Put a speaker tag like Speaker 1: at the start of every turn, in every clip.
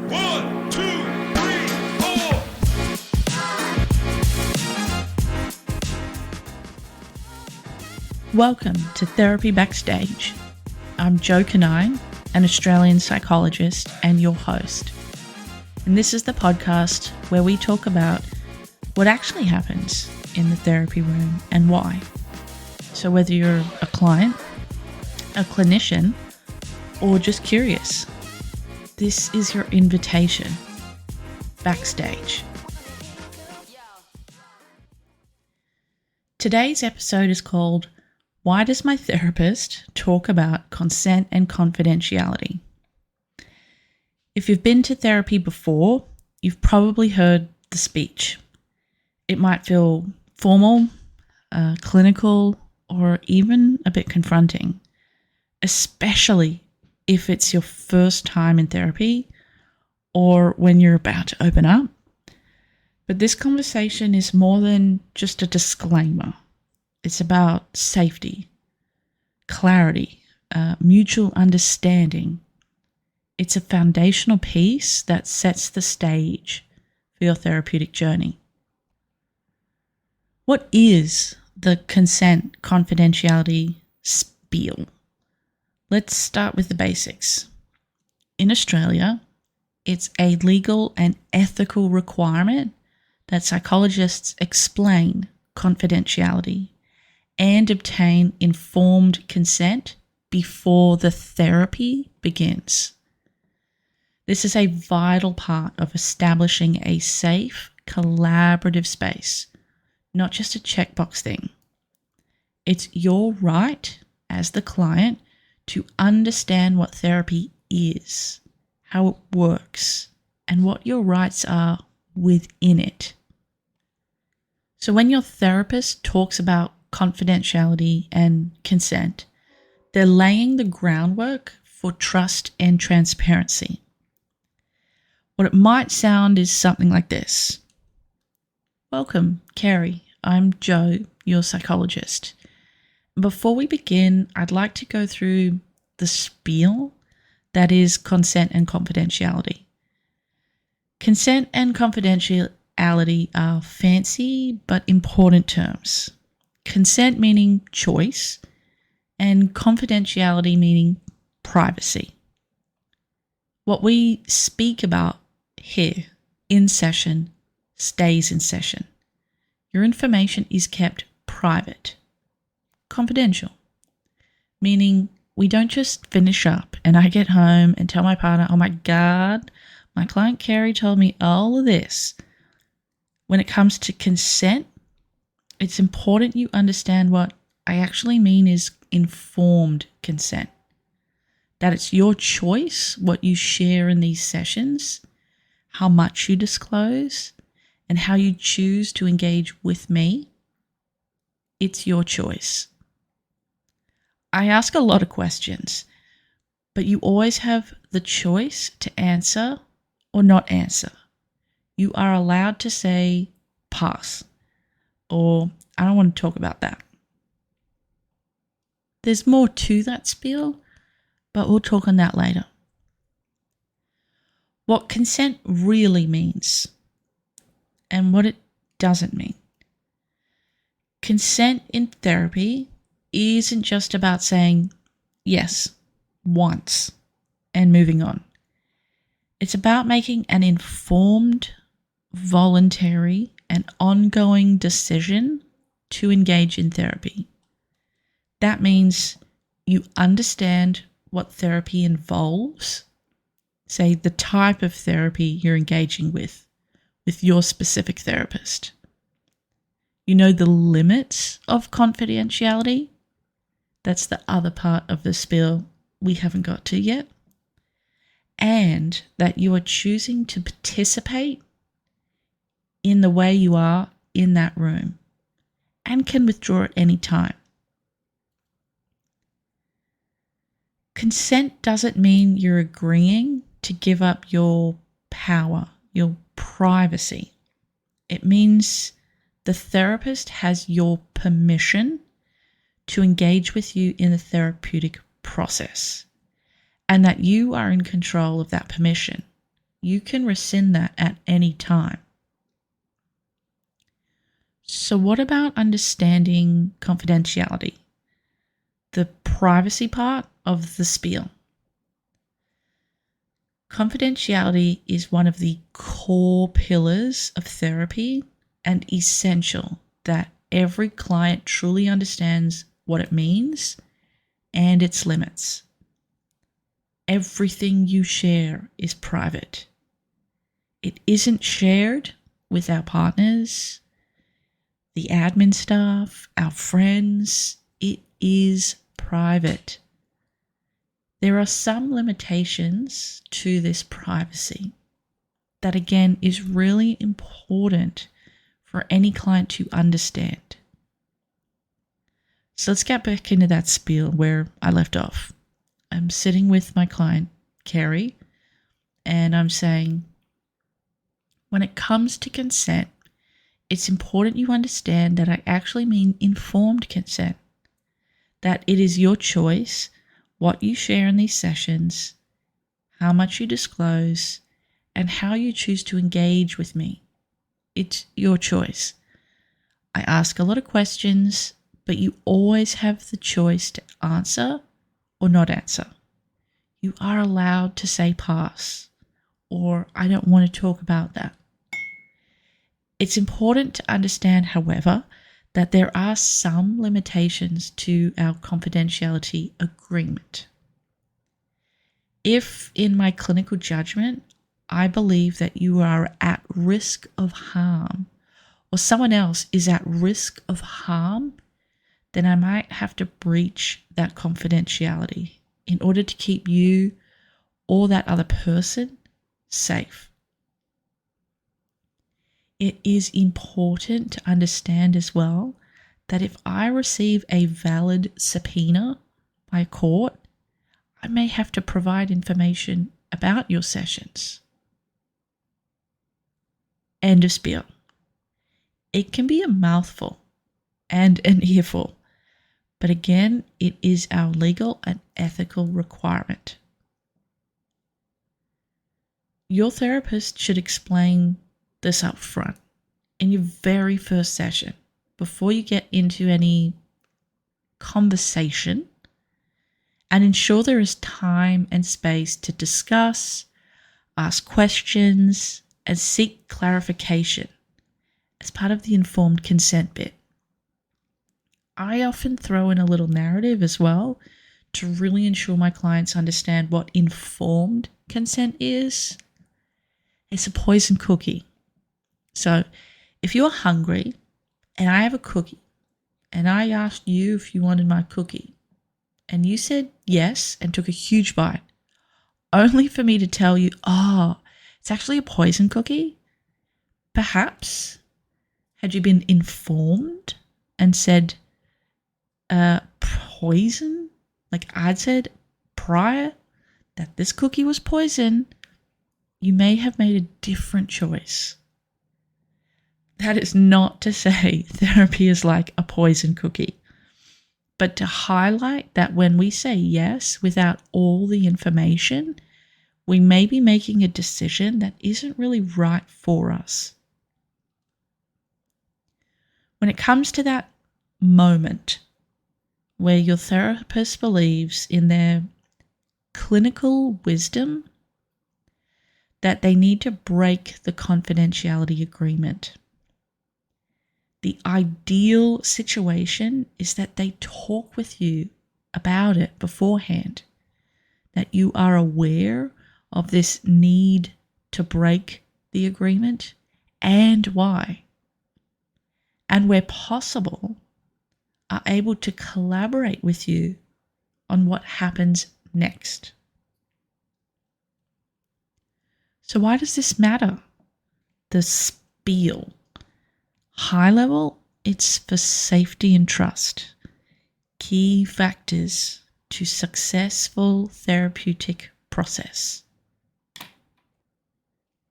Speaker 1: 1, 2, 3, 4.
Speaker 2: Welcome to Therapy Backstage. I'm Joh Knyn, an Australian psychologist and your host. And this is the podcast where we talk about what actually happens in the therapy room and why. So whether you're a client, a clinician, or just curious, this is your invitation backstage. Today's episode is called Why Does My Therapist Talk About Consent and Confidentiality? If you've been to therapy before, you've probably heard the speech. It might feel formal, clinical, or even a bit confronting, especially if it's your first time in therapy or when you're about to open up. But this conversation is more than just a disclaimer. It's about safety, clarity, mutual understanding. It's a foundational piece that sets the stage for your therapeutic journey. What is the consent confidentiality spiel? Let's start with the basics. In Australia, it's a legal and ethical requirement that psychologists explain confidentiality and obtain informed consent before the therapy begins. This is a vital part of establishing a safe, collaborative space, not just a checkbox thing. It's your right as the client to understand what therapy is, how it works, and what your rights are within it. So when your therapist talks about confidentiality and consent, they're laying the groundwork for trust and transparency. What it might sound is something like this. Welcome, Carrie. I'm Joh, your psychologist. Before we begin, I'd like to go through the spiel that is consent and confidentiality. Consent and confidentiality are fancy but important terms. Consent meaning choice and confidentiality meaning privacy. What we speak about here in session stays in session. Your information is kept private. Confidential, meaning we don't just finish up and I get home and tell my partner, oh my God, my client Carrie told me all of this. When it comes to consent, it's important you understand what I actually mean is informed consent. That it's your choice what you share in these sessions, how much you disclose, and how you choose to engage with me. It's your choice. I ask a lot of questions, but you always have the choice to answer or not answer. You are allowed to say pass or I don't want to talk about that. There's more to that spiel, but we'll talk on that later. What consent really means and what it doesn't mean. Consent in therapy isn't just about saying yes once and moving on. It's about making an informed, voluntary, and ongoing decision to engage in therapy. That means you understand what therapy involves, say the type of therapy you're engaging with your specific therapist. You know the limits of confidentiality. That's the other part of the spiel we haven't got to yet. And that you are choosing to participate in the way you are in that room and can withdraw at any time. Consent doesn't mean you're agreeing to give up your power, your privacy. It means the therapist has your permission to engage with you in the therapeutic process and that you are in control of that permission. you can rescind that at any time. So what about understanding confidentiality? The privacy part of the spiel. Confidentiality is one of the core pillars of therapy and essential that every client truly understands what it means and its limits. Everything you share is private. It isn't shared with our partners, the admin staff, our friends. It is private. There are some limitations to this privacy that, again, is really important for any client to understand. So let's get back into that spiel where I left off. I'm sitting with my client, Carrie, and I'm saying, when it comes to consent, it's important you understand that I actually mean informed consent, that it is your choice what you share in these sessions, how much you disclose, and how you choose to engage with me. It's your choice. I ask a lot of questions, but you always have the choice to answer or not answer. You are allowed to say pass, or I don't want to talk about that. It's important to understand, however, that there are some limitations to our confidentiality agreement. If, in my clinical judgment, I believe that you are at risk of harm or someone else is at risk of harm, then I might have to breach that confidentiality in order to keep you or that other person safe. It is important to understand as well that if I receive a valid subpoena by court, I may have to provide information about your sessions. End of spiel. It can be a mouthful and an earful, but again, it is our legal and ethical requirement. Your therapist should explain this up front in your very first session before you get into any conversation, and ensure there is time and space to discuss, ask questions, and seek clarification as part of the informed consent bit. I often throw in a little narrative as well to really ensure my clients understand what informed consent is. It's a poison cookie. So if you're hungry and I have a cookie and I asked you if you wanted my cookie and you said yes and took a huge bite, only for me to tell you, it's actually a poison cookie, perhaps had you been informed and said poison, like I'd said prior that this cookie was poison, you may have made a different choice. That is not to say therapy is like a poison cookie, but to highlight that when we say yes without all the information, we may be making a decision that isn't really right for us. When it comes to that moment where your therapist believes in their clinical wisdom that they need to break the confidentiality agreement, the ideal situation is that they talk with you about it beforehand, that you are aware of this need to break the agreement and why, and where possible, are able to collaborate with you on what happens next. So why does this matter? The spiel. High level, it's for safety and trust. Key factors to successful therapeutic process.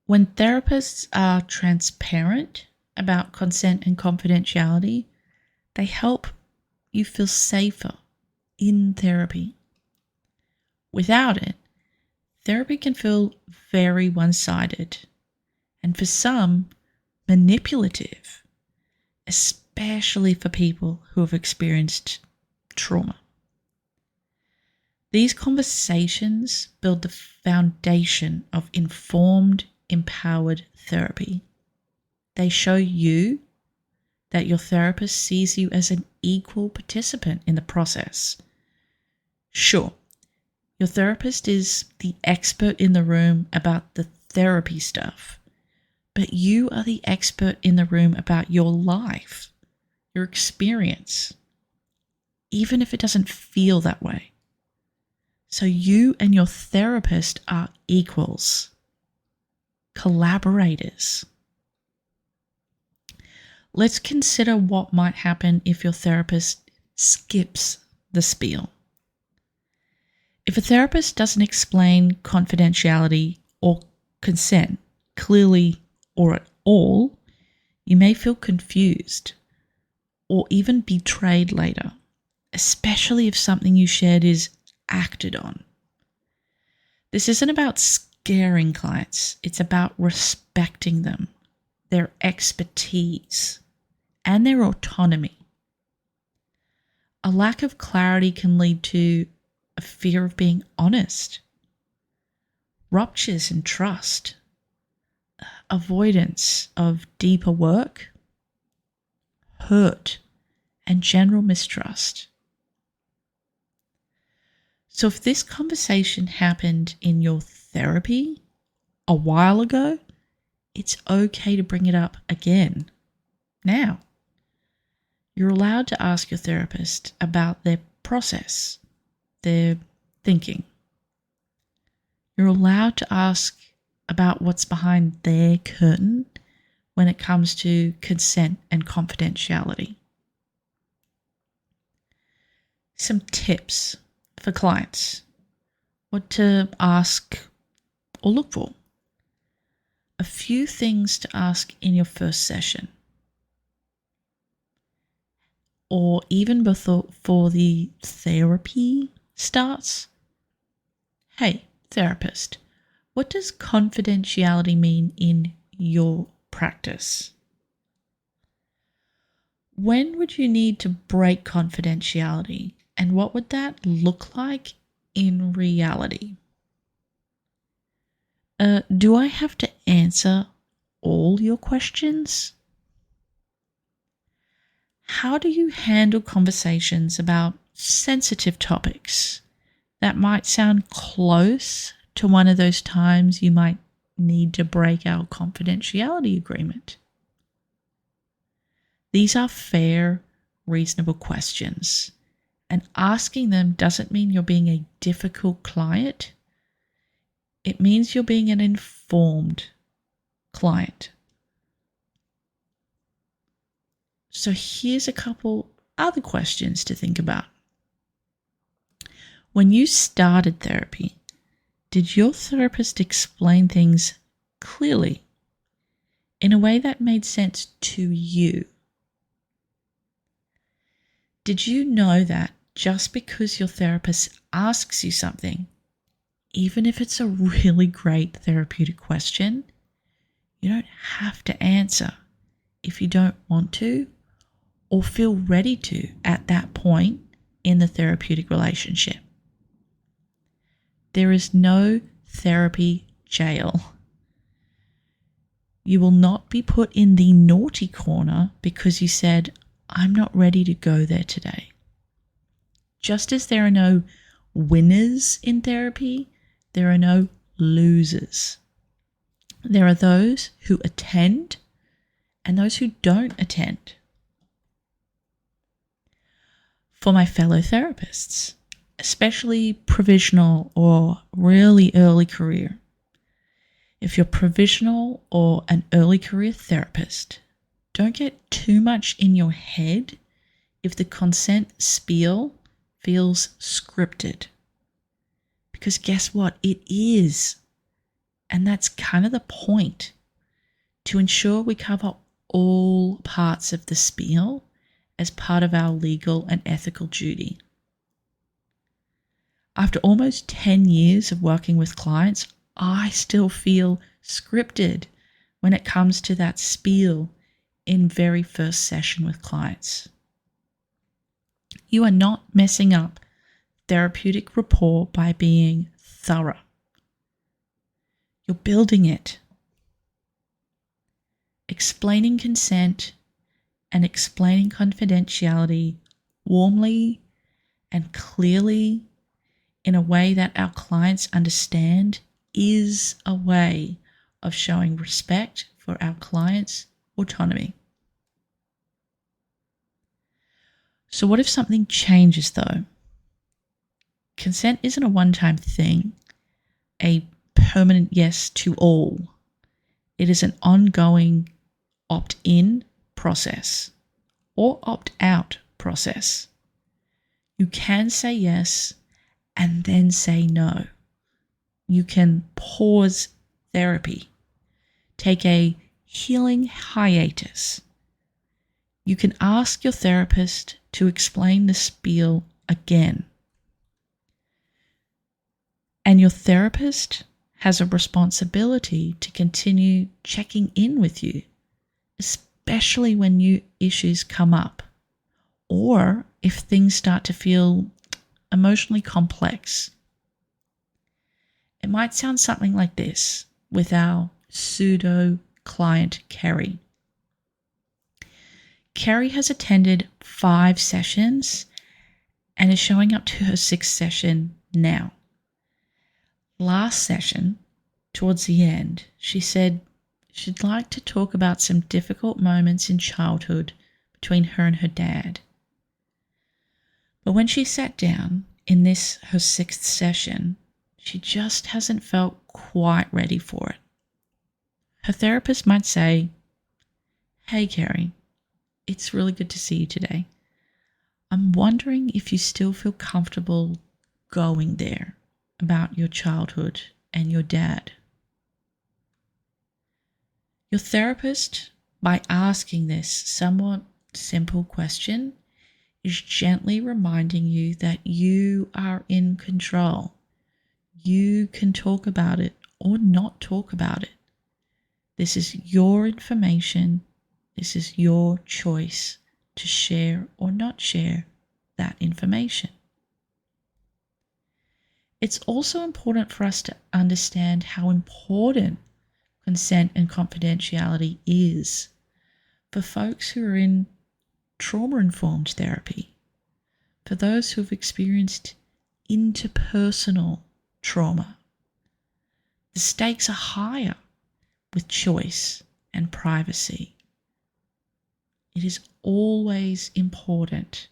Speaker 2: When therapists are transparent about consent and confidentiality, they help you feel safer in therapy. Without it, therapy can feel very one-sided and for some, manipulative, especially for people who have experienced trauma. These conversations build the foundation of informed, empowered therapy. They show you that your therapist sees you as an equal participant in the process. Sure, your therapist is the expert in the room about the therapy stuff, but you are the expert in the room about your life, your experience, even if it doesn't feel that way. So you and your therapist are equals, collaborators. Let's consider what might happen if your therapist skips the spiel. If a therapist doesn't explain confidentiality or consent clearly or at all, you may feel confused or even betrayed later, especially if something you shared is acted on. This isn't about scaring clients, it's about respecting them, their expertise, and their autonomy. A lack of clarity can lead to a fear of being honest, ruptures in trust, avoidance of deeper work, hurt, and general mistrust. So if this conversation happened in your therapy a while ago, it's okay to bring it up again now. You're allowed to ask your therapist about their process, their thinking. You're allowed to ask about what's behind their curtain when it comes to consent and confidentiality. Some tips for clients: what to ask or look for. A few things to ask in your first session, or even before the therapy starts. Hey, therapist, what does confidentiality mean in your practice? When would you need to break confidentiality, and what would that look like in reality? Do I have to answer all your questions? How do you handle conversations about sensitive topics that might sound close to one of those times you might need to break our confidentiality agreement? These are fair, reasonable questions, and asking them doesn't mean you're being a difficult client. It means you're being an informed client. So here's a couple other questions to think about. When you started therapy, did your therapist explain things clearly in a way that made sense to you? Did you know that just because your therapist asks you something, even if it's a really great therapeutic question, you don't have to answer if you don't want to or feel ready to at that point in the therapeutic relationship? There is no therapy jail. You will not be put in the naughty corner because you said, I'm not ready to go there today. Just as there are no winners in therapy, there are no losers. There are those who attend and those who don't attend. For my fellow therapists, especially provisional or really early career, if you're provisional or an early career therapist, don't get too much in your head if the consent spiel feels scripted. Because guess what? It is. And that's kind of the point, to ensure we cover all parts of the spiel as part of our legal and ethical duty. After almost 10 years of working with clients, I still feel scripted when it comes to that spiel in very first session with clients. You are not messing up therapeutic rapport by being thorough. You're building it. Explaining consent and explaining confidentiality warmly and clearly in a way that our clients understand is a way of showing respect for our clients' autonomy. So what if something changes though? Consent isn't a one-time thing, a permanent yes to all. It is an ongoing opt-in process or opt-out process. You can say yes and then say no. You can pause therapy, take a healing hiatus. You can ask your therapist to explain the spiel again. And your therapist has a responsibility to continue checking in with you, especially when new issues come up, or if things start to feel emotionally complex. It might sound something like this with our pseudo client Kerry. Kerry has attended 5 sessions and is showing up to her 6th session now. Last session, towards the end, she said she'd like to talk about some difficult moments in childhood between her and her dad. But when she sat down in this, her 6th session, she just hasn't felt quite ready for it. Her therapist might say, "Hey, Kerry, it's really good to see you today. I'm wondering if you still feel comfortable going there about your childhood and your dad." Your therapist, by asking this somewhat simple question, is gently reminding you that you are in control. You can talk about it or not talk about it. This is your information. This is your choice to share or not share that information. It's also important for us to understand how important consent and confidentiality is for folks who are in trauma-informed therapy, for those who have experienced interpersonal trauma. The stakes are higher with choice and privacy. It is always important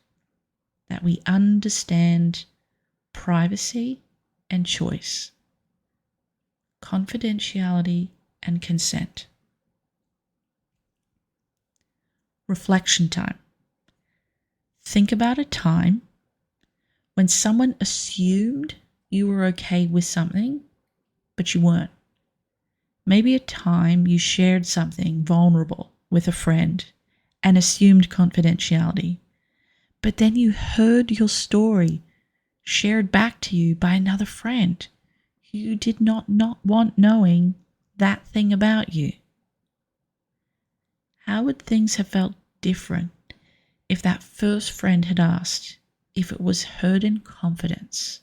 Speaker 2: that we understand privacy and choice, confidentiality and consent. Reflection time. Think about a time when someone assumed you were okay with something, but you weren't. Maybe a time you shared something vulnerable with a friend and assumed confidentiality, but then you heard your story shared back to you by another friend who did not want knowing that thing about you. How would things have felt different if that first friend had asked if it was heard in confidence?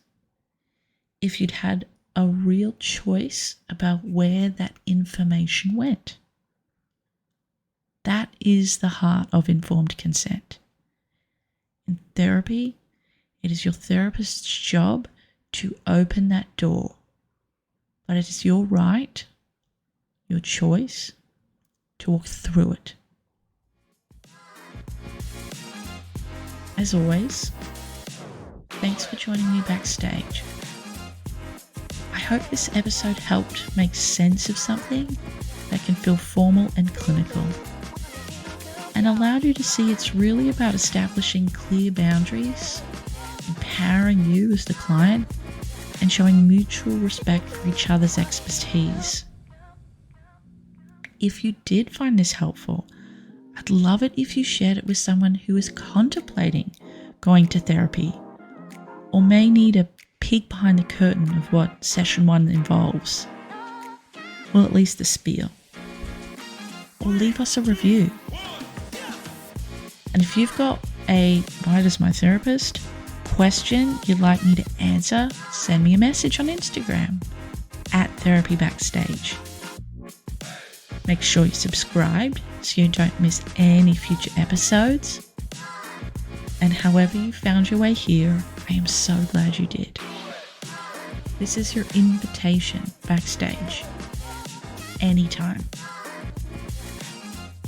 Speaker 2: If you'd had a real choice about where that information went? That is the heart of informed consent. In therapy, it is your therapist's job to open that door, but it is your right, your choice, to walk through it. As always, thanks for joining me backstage. I hope this episode helped make sense of something that can feel formal and clinical, and allowed you to see it's really about establishing clear boundaries, empowering you as the client, and showing mutual respect for each other's expertise. If you did find this helpful, I'd love it if you shared it with someone who is contemplating going to therapy or may need a peek behind the curtain of what session 1 involves. Well, at least the spiel. Or leave us a review. And if you've got a "why does my therapist" question you'd like me to answer, send me a message on Instagram at Therapy Backstage. Make sure you're subscribed so you don't miss any future episodes. And however you found your way here, I am so glad you did. This is your invitation backstage. Anytime.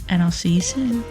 Speaker 2: And I'll see you soon.